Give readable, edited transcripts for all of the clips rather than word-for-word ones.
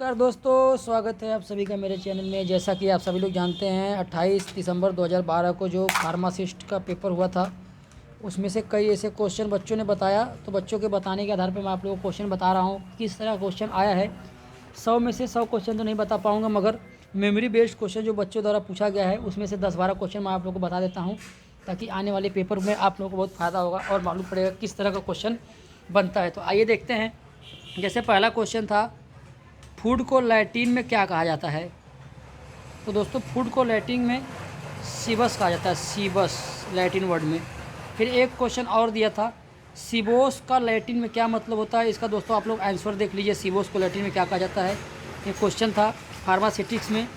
नमस्कार दोस्तों, स्वागत है आप सभी का मेरे चैनल में। जैसा कि आप सभी लोग जानते हैं 28 दिसंबर 2012 को जो फार्मासिस्ट का पेपर हुआ था, उसमें से कई ऐसे क्वेश्चन बच्चों ने बताया। तो बच्चों के बताने के आधार पर मैं आप लोगों को क्वेश्चन बता रहा हूँ किस तरह क्वेश्चन आया है। 100 में से 100 क्वेश्चन तो नहीं बता पाऊँगा, मगर मेमोरी बेस्ड क्वेश्चन जो बच्चों द्वारा पूछा गया है उसमें से 10-12 क्वेश्चन मैं आप लोगों को बता देता हूँ, ताकि आने वाले पेपर में आप लोगों को बहुत फ़ायदा होगा और मालूम पड़ेगा किस तरह का क्वेश्चन बनता है। तो आइए देखते हैं। जैसे पहला क्वेश्चन था, फूड को लैटिन में क्या कहा जाता है? तो दोस्तों फूड को लैटिन में सीबस कहा जाता है, सीबस लैटिन वर्ड में। फिर एक क्वेश्चन और दिया था, सीबोस का लैटिन में क्या मतलब होता है? इसका दोस्तों आप लोग आंसर देख लीजिए, सीबोस को लैटिन में क्या कहा जाता है। ये क्वेश्चन था फार्मास्यूटिक्स में।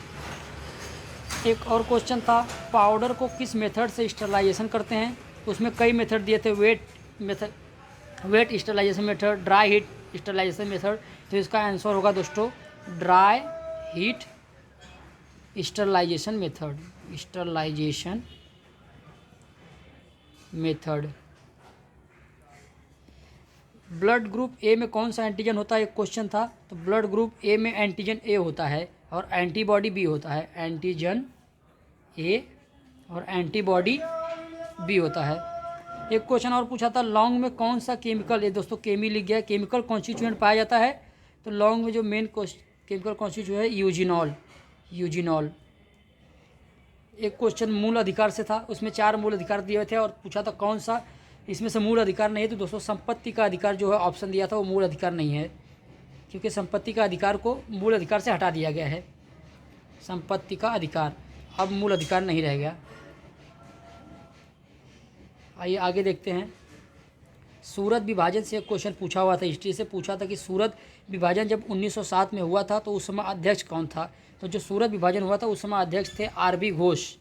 एक और क्वेश्चन था, पाउडर को किस मेथड से स्टरलाइजेशन करते हैं? तो उसमें कई मेथड दिए थे, wet sterilization method, dry heat sterilization method. तो इसका आंसर होगा दोस्तों dry heat sterilization method. Blood group A में कौन सा एंटीजन होता है? एक क्वेश्चन था। तो ब्लड ग्रुप ए में एंटीजन ए होता है और एंटीबॉडी बी होता है। एंटीजन ए और एंटीबॉडी बी होता है। एक क्वेश्चन और पूछा था, लौंग में कौन सा केमिकल, ये दोस्तों केमी लिख गया, केमिकल कॉन्स्टिट्यूएंट पाया जाता है? तो लौंग में जो मेन केमिकल कॉन्स्टिट्यूएंट है यूजिनॉल। एक क्वेश्चन मूल अधिकार से था, उसमें 4 मूल अधिकार दिए हुए थे और पूछा था कौन सा इसमें से मूल अधिकार नहीं है? तो दोस्तों संपत्ति का अधिकार जो है ऑप्शन दिया था वो मूल अधिकार नहीं है, क्योंकि संपत्ति का अधिकार को मूल अधिकार से हटा दिया गया है। संपत्ति का अधिकार अब मूल अधिकार नहीं रह गया। आइए आगे देखते हैं। सूरत विभाजन से एक क्वेश्चन पूछा हुआ था, हिस्ट्री से पूछा था कि सूरत विभाजन जब 1907 में हुआ था तो उस समय अध्यक्ष कौन था? तो जो सूरत विभाजन हुआ था उस समय अध्यक्ष थे आर.बी. घोष।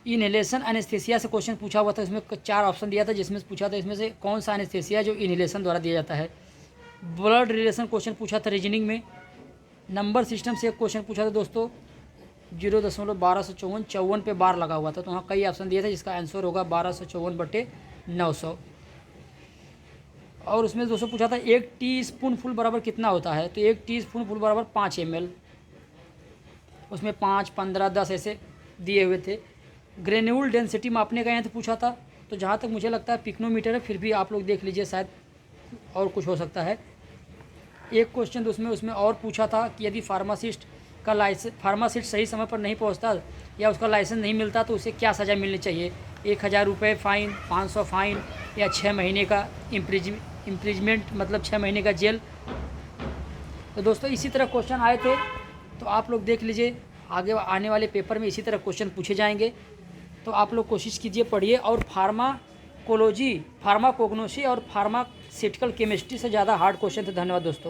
इनहेलेशन एनेस्थेसिया से क्वेश्चन पूछा हुआ था, इसमें 4 ऑप्शन दिया था, जिसमें पूछा था इसमें से कौन सा एनेस्थेसिया जो इनहेलेशन द्वारा दिया जाता है। ब्लड रिलेशन क्वेश्चन पूछा था रीजनिंग में। नंबर सिस्टम से एक क्वेश्चन पूछा था दोस्तों, 0.1254 पे बार लगा हुआ था, तो वहाँ कई ऑप्शन दिए थे, जिसका आंसर होगा 1254/900। और उसमें दोस्तों पूछा था 1 टीस्पून फुल बराबर कितना होता है? तो 1 टीस्पून फुल बराबर 5 ml। उसमें 5, 15, 10 ऐसे दिए हुए थे। ग्रेन्यूल डेंसिटी मापने का यहाँ से पूछा था, तो जहाँ तक मुझे लगता है पिक्नोमीटर है, फिर भी आप लोग देख लीजिए, शायद और कुछ हो सकता है। एक क्वेश्चन तो उसमें और पूछा था कि यदि फार्मासिस्ट सही समय पर नहीं पहुंचता या उसका लाइसेंस नहीं मिलता तो उसे क्या सज़ा मिलनी चाहिए? 1000 रुपये फाइन, 500 फाइन, या 6 महीने का इम्प्रिजमेंट, मतलब 6 महीने का जेल। तो दोस्तों इसी तरह क्वेश्चन आए थे, तो आप लोग देख लीजिए, आगे आने वाले पेपर में इसी तरह क्वेश्चन पूछे जाएंगे। तो आप लोग कोशिश कीजिए, पढ़िए। और फार्माकोग्नोसी और फार्मास्यूटिकल केमिस्ट्री से ज़्यादा हार्ड क्वेश्चन थे। धन्यवाद दोस्तों।